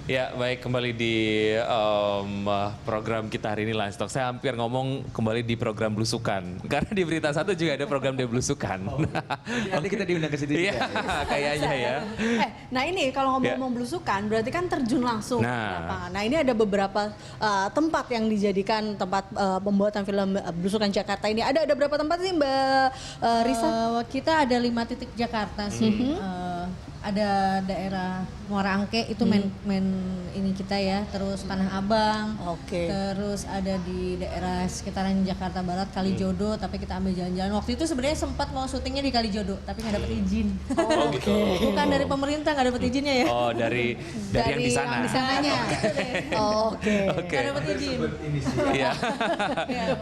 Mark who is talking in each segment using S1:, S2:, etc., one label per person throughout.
S1: Ya, baik, kembali di program kita hari ini Lunch Talk. Saya hampir ngomong kembali di program Blusukan. Karena di Berita Satu juga ada program di Blusukan.
S2: Nanti kita diundang ke situ
S1: Iya,
S2: juga.
S1: kayaknya ya.
S3: Nah ini kalau ngomong-ngomong Blusukan berarti kan terjun langsung ke lapangan. Nah ini ada beberapa tempat yang dijadikan tempat pembuatan film Blusukan Jakarta ini. Ada berapa tempat sih Mbak Risa?
S4: Kita ada 5 titik Jakarta sih. Ada daerah Muara Angke itu main ini kita ya, terus Tanah Abang, terus ada di daerah sekitaran Jakarta Barat Kalijodo, tapi kita ambil jalan-jalan. Waktu itu sebenarnya sempat mau syutingnya di Kalijodo, tapi nggak dapet izin.
S1: Oh gitu.
S4: Bukan dari pemerintah, nggak dapet izinnya ya.
S1: Oh dari yang di sana.
S3: Yang di sananya. Oke.
S4: Nggak dapet izin.
S1: Iya.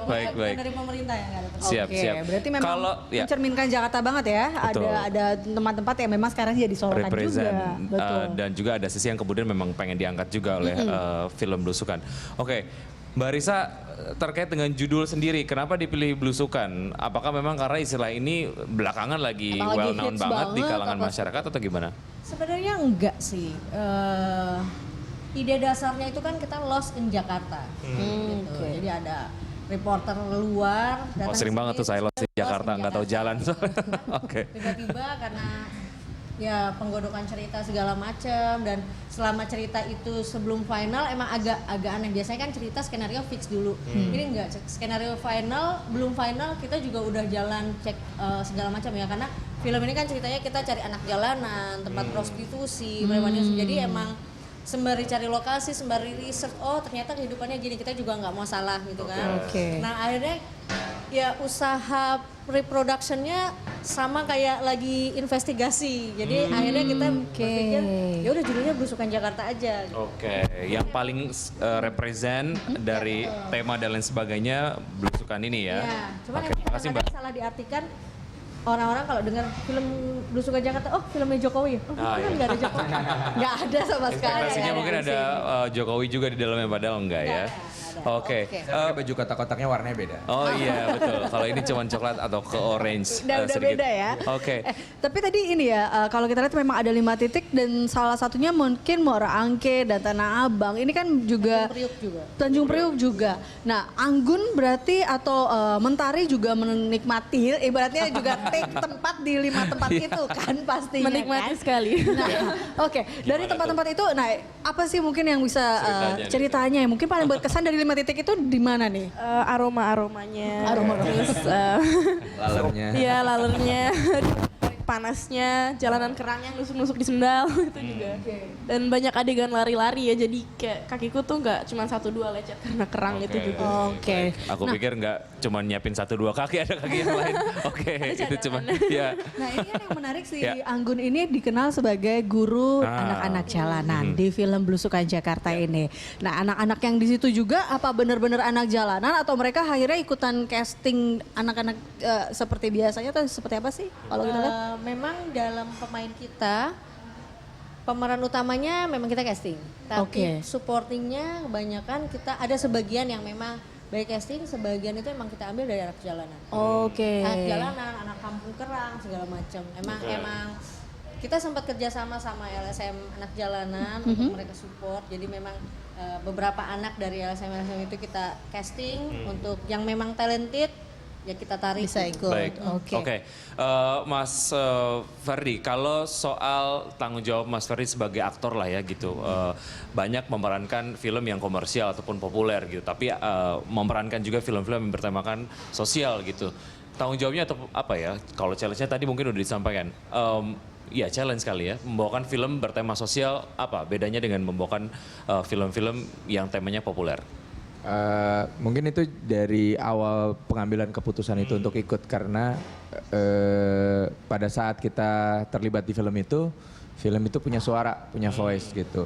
S4: Baik.
S1: Baik.
S4: Dari pemerintah ya nggak dapet.
S1: Siap.
S3: Berarti memang
S1: Kalau
S3: mencerminkan Jakarta banget ya.
S1: Betul.
S3: Ada tempat-tempat yang memang sekarang jadi sorotan
S1: represent
S3: juga. Betul.
S1: Dan juga ada sisi yang kemudian memang pengen diangkat juga oleh film Blusukan. Oke, Mbak Risa, terkait dengan judul sendiri, kenapa dipilih Blusukan? Apakah memang karena istilah ini belakangan lagi well known banget di kalangan masyarakat atau gimana?
S4: Sebenarnya enggak sih. Ide dasarnya itu kan kita lost in Jakarta. Gitu. Jadi ada reporter luar.
S1: Sering banget tuh saya lost di Jakarta, nggak tahu jalan. Oke.
S4: Tiba-tiba karena ya penggodokan cerita segala macam, dan selama cerita itu sebelum final emang agak aneh. Biasanya kan cerita skenario fix dulu. Ini enggak, skenario final belum final kita juga udah jalan cek segala macam ya, karena film ini kan ceritanya kita cari anak jalanan, tempat prostitusi, premanisme. Jadi emang sembari cari lokasi, sembari research, oh ternyata kehidupannya gini, kita juga nggak mau salah gitu kan. Nah akhirnya ya usaha reproductionnya sama kayak lagi investigasi. Jadi akhirnya kita berpikir ya udah judulnya Blusukan Jakarta aja.
S1: Oke, yang paling represent dari tema dan lain sebagainya Blusukan ini ya.
S4: Iya, cuman
S1: Oke,
S4: yang
S1: makasih Mbak.
S4: kadang-kadang salah diartikan. Orang-orang kalau dengar film Blusukan Jakarta, oh filmnya Jokowi. Oh bukan, nggak ada Jokowi. Nggak ada sama sekali.
S1: Ekspektasinya mungkin ada Jokowi juga di dalamnya, padahal enggak ya. Oke.
S2: Baju kotak-kotaknya warnanya beda.
S1: Oh iya betul. Kalau ini cuma coklat atau ke orange.
S3: Udah beda ya.
S1: Oke.
S3: Tapi tadi ini ya, kalau kita lihat memang ada 5 titik dan salah satunya mungkin Muara Angke dan Tanah Abang. Ini kan juga Tanjung Priuk juga. Nah, Anggun berarti atau Mentari juga menikmati, ibaratnya juga take tempat di 5 tempat itu kan pastinya.
S5: Menikmati
S3: kan?
S5: Sekali.
S3: Nah, oke. Dari tempat-tempat itu, nah apa sih mungkin yang bisa ceritanya? Mungkin paling berkesan dari 5 titik itu di mana nih?
S5: Aromanya. Terus
S2: Lalernya.
S5: iya lalernya. Panasnya, jalanan kerang yang nusuk-nusuk di sendal itu juga. Dan banyak adegan lari-lari ya, jadi kayak kakiku tuh nggak cuma 1-2 lecet karena kerang itu juga.
S3: Oke.
S1: Aku pikir nggak cuma nyiapin 1-2 kaki, ada kaki yang lain. Oke, itu cuma ya.
S3: Nah ini kan yang menarik si Anggun ini dikenal sebagai guru anak-anak jalanan di film Blusukan Jakarta ini. Nah anak-anak yang di situ juga apa benar-benar anak jalanan atau mereka akhirnya ikutan casting anak-anak seperti biasanya atau seperti apa sih kalau kita lihat?
S4: Memang dalam pemain kita pemeran utamanya memang kita casting, tapi supportingnya kebanyakan kita ada sebagian yang memang by casting, sebagian itu emang kita ambil dari anak jalanan. Anak jalanan, anak kampung kerang segala macam. Emang kita sempat kerjasama sama LSM anak jalanan untuk mereka support. Jadi memang beberapa anak dari LSM itu kita casting untuk yang memang talented. Ya kita tarik.
S3: Bisa ikut.
S1: Baik. Oke. Mas Ferdi, kalau soal tanggung jawab Mas Ferdi sebagai aktor lah ya gitu, banyak memerankan film yang komersial ataupun populer gitu, tapi memerankan juga film-film yang bertemakan sosial gitu. Tanggung jawabnya atau apa ya? Kalau challenge-nya tadi mungkin udah disampaikan. Ya challenge kali ya, membawakan film bertema sosial, apa bedanya dengan membawakan film-film yang temanya populer?
S2: Mungkin itu dari awal pengambilan keputusan itu untuk ikut, karena pada saat kita terlibat di film itu punya suara, punya voice gitu.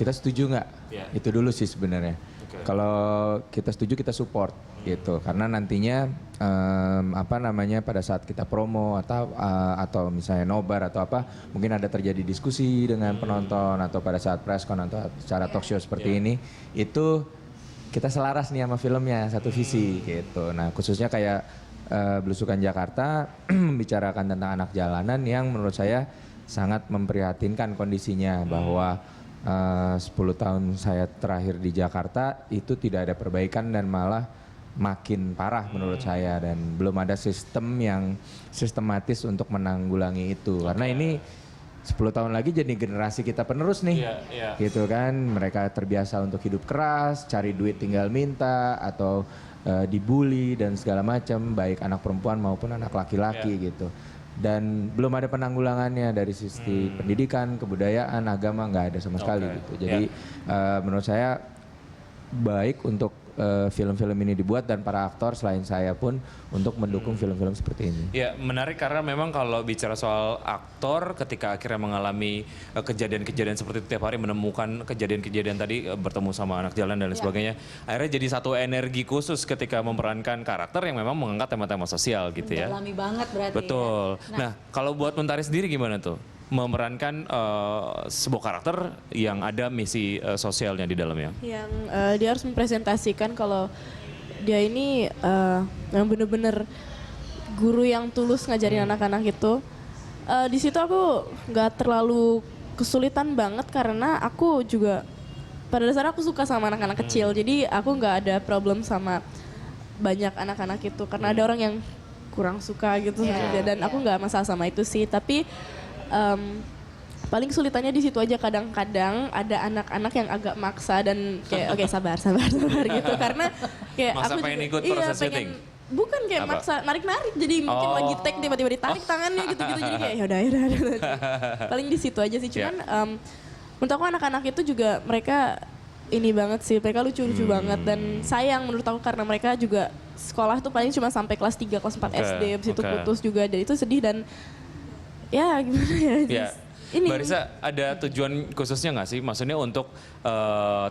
S2: Kita setuju nggak? Itu dulu sih sebenarnya. Kalau kita setuju kita support gitu, karena nantinya pada saat kita promo atau misalnya nobar atau apa, mungkin ada terjadi diskusi dengan penonton atau pada saat preskon atau secara talk show seperti ini, itu kita selaras nih sama filmnya, satu visi gitu. Nah khususnya kayak Blusukan Jakarta membicarakan tentang anak jalanan yang menurut saya sangat memprihatinkan kondisinya, bahwa 10 tahun saya terakhir di Jakarta itu tidak ada perbaikan dan malah makin parah menurut saya, dan belum ada sistem yang sistematis untuk menanggulangi itu. Karena ini 10 tahun lagi jadi generasi kita penerus nih. Gitu kan, mereka terbiasa untuk hidup keras, cari duit tinggal minta atau dibully dan segala macam, baik anak perempuan maupun anak laki-laki gitu. Dan belum ada penanggulangannya dari sisi pendidikan, kebudayaan, agama, nggak ada sama sekali gitu. Jadi menurut saya baik untuk film-film ini dibuat dan para aktor selain saya pun untuk mendukung film-film seperti ini.
S1: Ya, menarik karena memang kalau bicara soal aktor ketika akhirnya mengalami kejadian-kejadian seperti itu tiap hari, menemukan kejadian-kejadian tadi, bertemu sama anak jalan dan lain sebagainya, akhirnya jadi satu energi khusus ketika memerankan karakter yang memang mengangkat tema-tema sosial gitu ya.
S4: Mendalami banget berarti.
S1: Betul.
S4: Ya.
S1: Nah, kalau buat Mentari sendiri gimana tuh? Memerankan sebuah karakter yang ada misi sosialnya di dalamnya.
S5: Yang dia harus mempresentasikan kalau dia ini yang bener-bener guru yang tulus ngajarin anak-anak itu. Di situ aku nggak terlalu kesulitan banget karena aku juga pada dasarnya aku suka sama anak-anak kecil, jadi aku nggak ada problem sama banyak anak-anak itu karena ada orang yang kurang suka gitu dan aku nggak masalah sama itu sih, tapi paling sulitannya di situ aja, kadang-kadang ada anak-anak yang agak maksa dan kayak oke, sabar gitu karena kayak
S1: Maksa
S5: aku
S1: pengen
S5: juga,
S1: ikut proses syuting?
S5: bukan kayak
S1: Apa?
S5: maksa narik-narik, jadi mungkin lagi take tiba-tiba ditarik tangannya gitu-gitu, jadi kayak yaudah paling di situ aja sih. Cuman menurut aku anak-anak itu juga mereka ini banget sih, mereka lucu-lucu banget dan sayang menurut aku karena mereka juga sekolah tuh paling cuma sampai kelas 3, kelas 4 SD, habis itu putus juga, jadi itu sedih dan ya gimana ya.
S1: Ya.
S5: Ini.
S1: Mbak Risa, ada tujuan khususnya nggak sih? Maksudnya untuk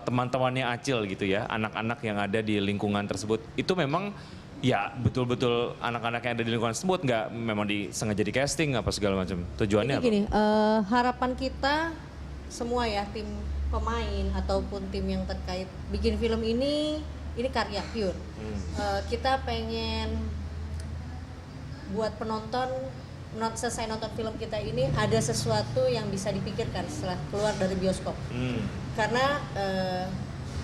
S1: teman-temannya Acil gitu ya, anak-anak yang ada di lingkungan tersebut. Itu memang ya betul-betul anak-anak yang ada di lingkungan tersebut nggak memang disengaja di casting apa segala macam. Tujuannya
S4: Jadi
S1: apa?
S4: gini, harapan kita semua ya, tim pemain ataupun tim yang terkait bikin film ini karya pure. Kita pengen buat penonton selesai nonton film kita ini ada sesuatu yang bisa dipikirkan setelah keluar dari bioskop. Karena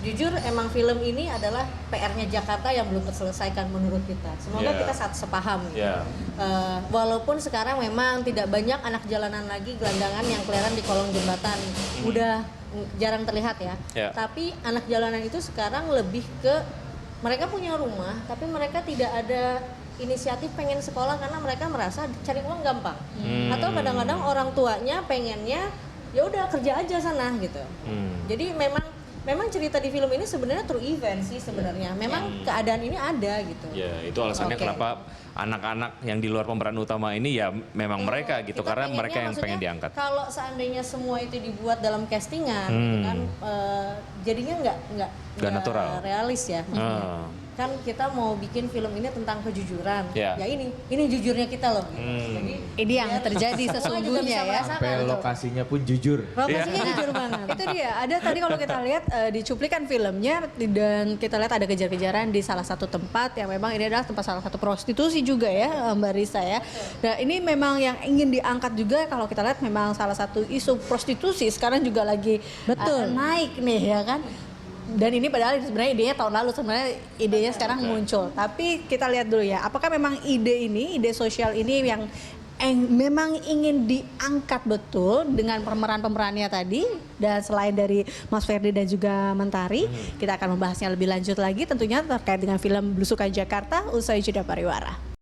S4: jujur emang film ini adalah PR-nya Jakarta yang belum terselesaikan menurut kita. Semoga kita sepaham gitu. Walaupun sekarang memang tidak banyak anak jalanan lagi, gelandangan yang keliaran di kolong jembatan. Udah jarang terlihat ya. Tapi anak jalanan itu sekarang lebih ke mereka punya rumah tapi mereka tidak ada inisiatif pengen sekolah karena mereka merasa cari uang gampang. Atau kadang-kadang orang tuanya pengennya ya udah kerja aja sana gitu. Jadi memang cerita di film ini sebenarnya true event sih sebenarnya. Memang keadaan ini ada gitu.
S1: Ya, itu alasannya kenapa anak-anak yang di luar pemeran utama ini ya memang mereka gitu, karena mereka yang pengen diangkat.
S4: Kalau seandainya semua itu dibuat dalam castingan gitu kan jadinya nggak
S1: natural,
S4: realis ya. Kan kita mau bikin film ini tentang kejujuran. Ya ini jujurnya kita loh. Jadi
S3: Ini yang terjadi sesungguhnya ya.
S2: Sampai lokasinya pun jujur.
S3: Lokasinya jujur banget. Itu dia. Ada tadi kalau kita lihat di cuplikan filmnya dan kita lihat ada kejar-kejaran di salah satu tempat yang memang ini adalah tempat salah satu prostitusi juga ya, Mbak Risa ya. Nah ini memang yang ingin diangkat juga kalau kita lihat memang salah satu isu prostitusi sekarang juga lagi naik nih ya kan. Dan ini padahal sebenarnya idenya tahun lalu, sebenarnya idenya sekarang muncul. Tapi kita lihat dulu ya, apakah memang ide sosial ini yang memang ingin diangkat betul dengan pemeran-pemerannya tadi. Dan selain dari Mas Ferdi dan juga Mentari, kita akan membahasnya lebih lanjut lagi tentunya terkait dengan film Belusukan Jakarta usai jeda pariwara.